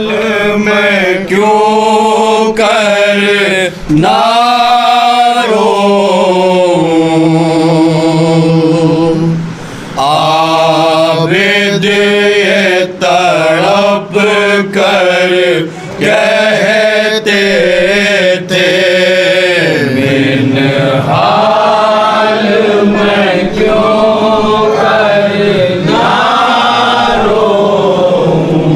हाल मैं क्यों कर ना रोऊं। आबिद ये तड़प कर कहते थे मिन हाल मैं क्यों कर ना रोऊं।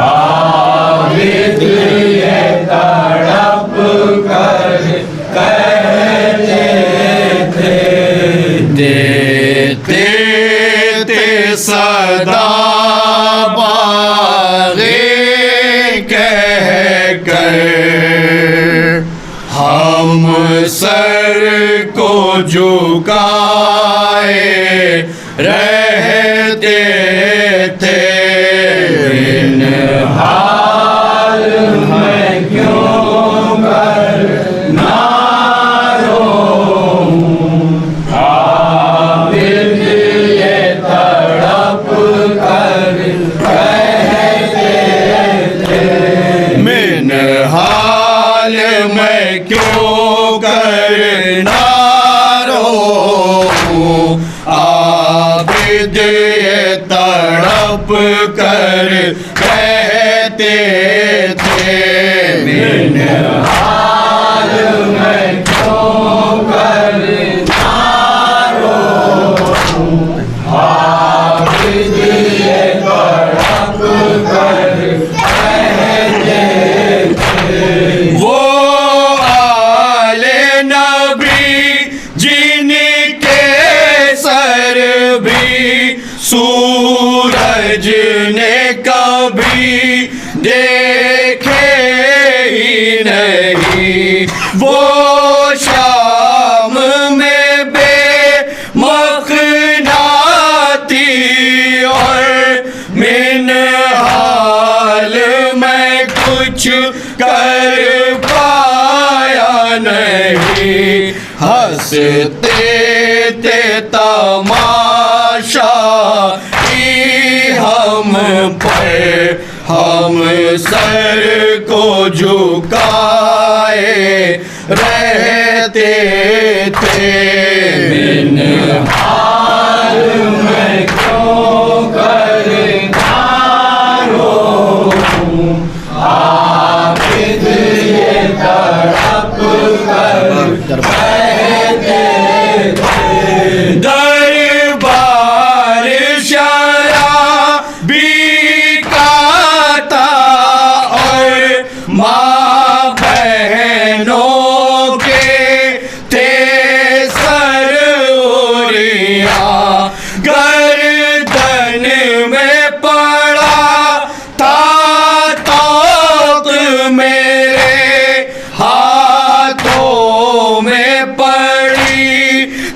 आबिद ये तड़प कर कहते थे देते थे सदा हम सर को झुकाए रहते थे इन हाल में क्यों कर ना रोऊं। आबिद ये तड़प कर कहते थे मिन हाल मैं क्यों कर ना रोऊं। आबिद ये तड़प कर कहते थे मिन हाल मैं क्यों कर ना रोऊं। आबिद ये तड़प कर कहते थे वो सूरज ने कभी देखे ही नहीं। वो शाम में बेमखनाती और मिन हाल में कुछ कर पाया नहीं। हंसते थे तमाशा हम पर हम सर को झुकाए रहते थे मिन हाल में क्यों कर ना रोऊं। आबिद ये तड़प कर कहते थे दरबार शराबी का था और माँ बहनों के थे सरूरियाँ। गर्दन में पड़ा था तौक मेरे हाथों में पड़ी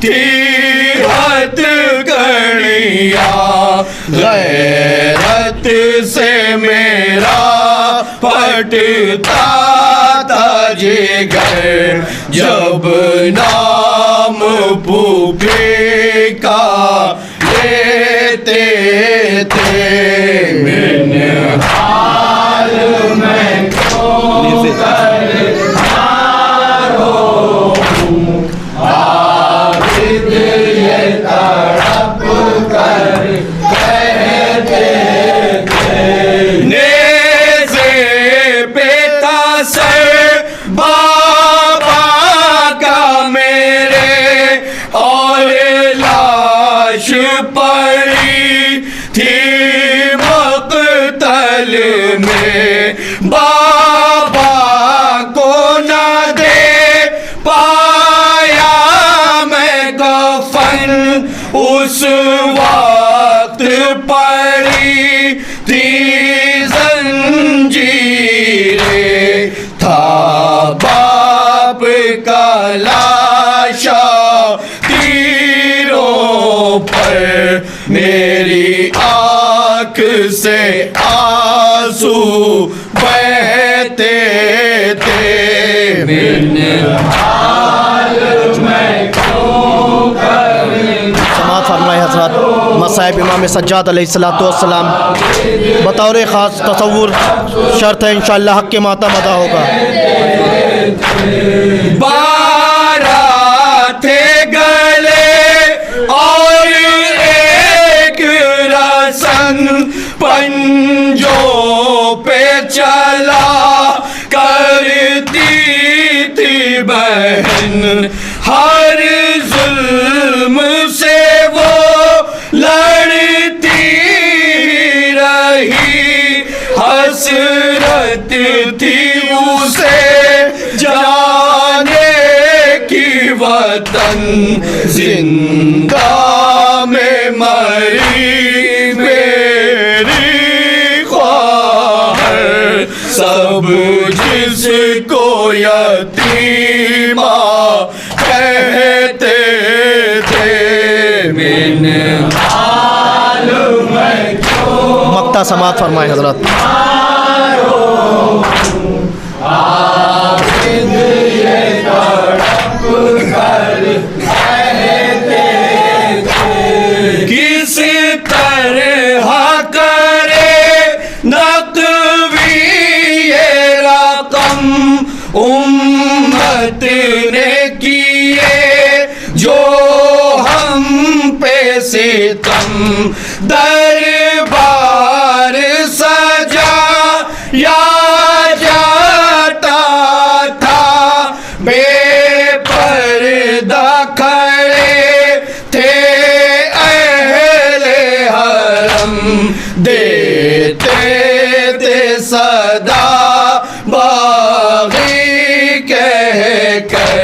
थी गैरत से मेरा फटता था जिगर जब नाम फूफे का लेते थे मिन हाल में क्यों कर ना रोऊं। आबिद ये तड़प कर कहते थे नेज़े पे था सर बाबा का मेरे और लाश पड़ी थी मक़तल में। बाबा को न दे पाया मैं कफन उस वक्त पड़ी थी जंजीरें। था बाप का लाशा तीरों पर मेरी आँख से आंसू बहते थे मिन हाल में क्यों कर। समाअत फरमाएं हज़रात। मसाइब इमाम सज्जाद अलैहिस्सलाम बतौर ख़ास तसव्वुर शर्त है इंशाअल्लाह हक़ के मातम अदा होगा। 12 थे गले और एक रसन पंजों पे चला करती थी बहन हर जुल्म से वो लड़ती रही हसरत थी उसे जाने की वतन जिंदा में मरी मेरी ख्वाहिश सब जिसको यतीमा कहते थे मैंने मक्ता समात फरमाए हजरत। किस तरह करे नक़वी ये रकम उम्मत ने किए जो हम पे सितम दरबार सजा या जाता था बेपर्दा खड़े थे अहले हरम देते थे सदा बागी कह कर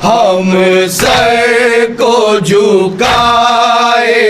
हम सर को झुकाए